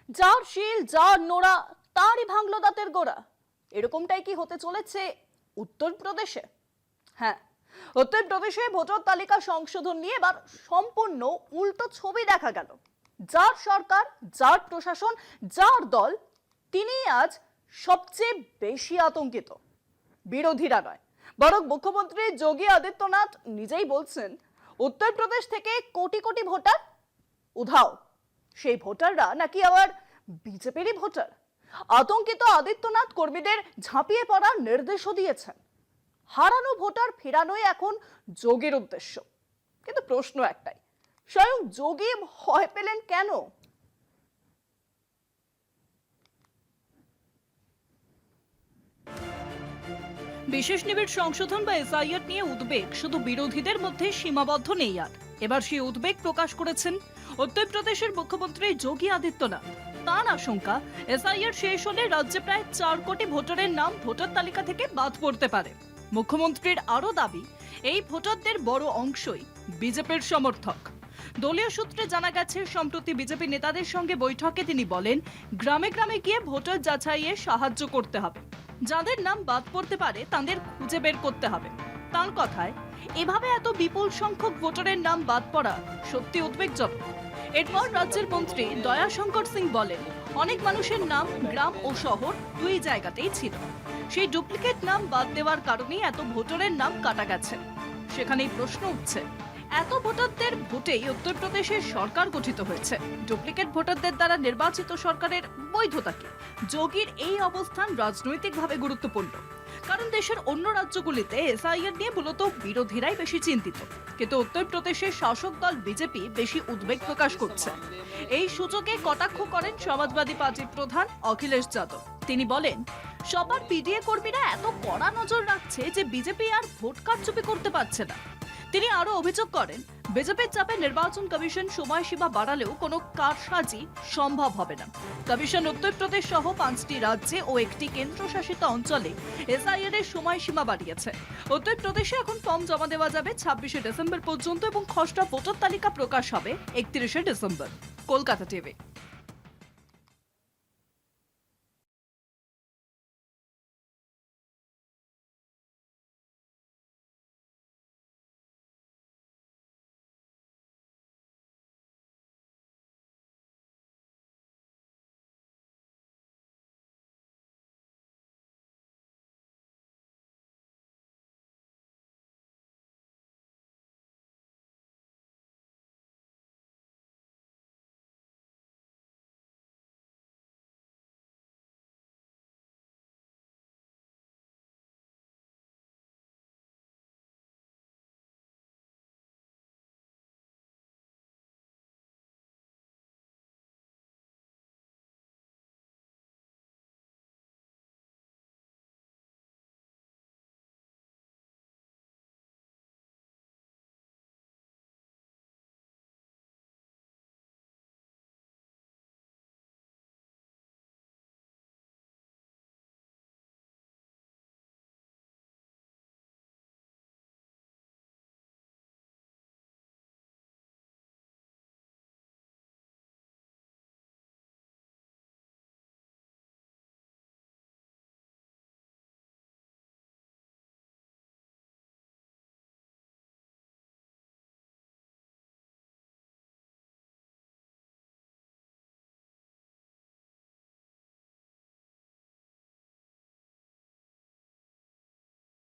যার শিল যার নোড়া তারই ভাঙলো দাঁতের গোড়া। এরকমটাই কি হতে চলেছে উত্তরপ্রদেশে? হ্যাঁ, উত্তরপ্রদেশে ভোটার তালিকা সংশোধন নিয়ে এবার সম্পূর্ণ উল্টো ছবি দেখা গেল। যার সরকার, যার প্রশাসন, যার দল, তিনি আজ সবচেয়ে বেশি আতঙ্কিত। বিরোধীরা নয়, বরং মুখ্যমন্ত্রী যোগী আদিত্যনাথ নিজেই বলছেন উত্তরপ্রদেশ থেকে কোটি কোটি ভোটার উধাও। সেই ভোটাররা নাকি আবার বিজেপিরই ভোটার। আতঙ্কিত আদিত্যনাথ কর্মীদের ঝাঁপিয়ে পড়ার নির্দেশও দিয়েছেন। হারানো ভোটার ফেরানোই এখন যোগীর উদ্দেশ্য। কিন্তু প্রশ্ন একটাই, স্বয়ং যোগী ভয় পেলেন কেন? বিশেষ নিবিড় সংশোধন বা এসআইআর নিয়ে উদ্বেগ শুধু বিরোধীদের মধ্যে সীমাবদ্ধ নেই। আর এবার সেই উদ্বেগ প্রকাশ করেছেন উত্তরপ্রদেশের মুখ্যমন্ত্রী যোগী আদিত্যনাথ। তার আশঙ্কা, এসআইআর শেষ হলে রাজ্যে প্রায় 4 কোটি ভোটারের নাম ভোটার তালিকা থেকে বাদ পড়তে পারে। মুখ্যমন্ত্রীর আরও দাবি, এই ভোটারদের বড় অংশই বিজেপির সমর্থক। দলীয় সূত্রে জানা গেছে, সম্প্রতি বিজেপি নেতাদের সঙ্গে বৈঠকে তিনি বলেন, গ্রামে গ্রামে গিয়ে ভোটার যাচাইয়ে সাহায্য করতে হবে। যাদের নাম বাদ পড়তে পারে তাদের খুঁজে বের করতে হবে। তার কথায়, এভাবে এত বিপুল সংখ্যক ভোটারের নাম বাদ পড়া সত্যি উদ্বেগজনক। এরপর রাজ্যের মন্ত্রী দয়াশঙ্কর সিং বলেন, অনেক মানুষের নাম গ্রাম ও শহর দুই জায়গাতেই ছিল। সেই ডুপ্লিকেট নাম বাদ দেওয়ার কারণেই এত ভোটারের নাম কাটা গেছে। সেখানেই প্রশ্ন উঠছে, এত ভোটারদের ভোটেই উত্তরপ্রদেশের সরকার গঠিত হয়েছে। ডুপ্লিকেট ভোটারদের দ্বারা নির্বাচিত সরকারের বৈধতা কি? যোগীর এই অবস্থান রাজনৈতিকভাবে গুরুত্বপূর্ণ, কারণ দেশের অন্য রাজ্যগুলিতে এসআইআর নিয়ে মূলত বিরোধীরাই বেশি চিন্তিত, কিন্তু উত্তরপ্রদেশের শাসক দল বিজেপি বেশি উদ্বেগ প্রকাশ করছে। এই সূচকে কটাক্ষ করেন সমাজবাদী পার্টির প্রধান অখিলেশ যাদব। তিনি বলেন, সবার পিডিএ কর্মীরা এত কড়া নজর রাখছে যে বিজেপি আর ভোট কারচুপি করতে পারছে না। তিনি আরো অভিযোগ করেন, বিজেপির চাপে নির্বাচন কমিশন সময়সীমা বাড়ালেও কোনো কারসাজি সম্ভব হবে না। কমিশন উত্তরপ্রদেশ সহ 5টি রাজ্যে ও একটি কেন্দ্রশাসিত অঞ্চলে এসআইআর এর সময়সীমা বাড়িয়েছে। উত্তরপ্রদেশে এখন ফর্ম জমা দেওয়া যাবে 26শে ডিসেম্বর পর্যন্ত এবং খসড়া ভোটার তালিকা প্রকাশ হবে 31শে ডিসেম্বর। কলকাতা টিভি।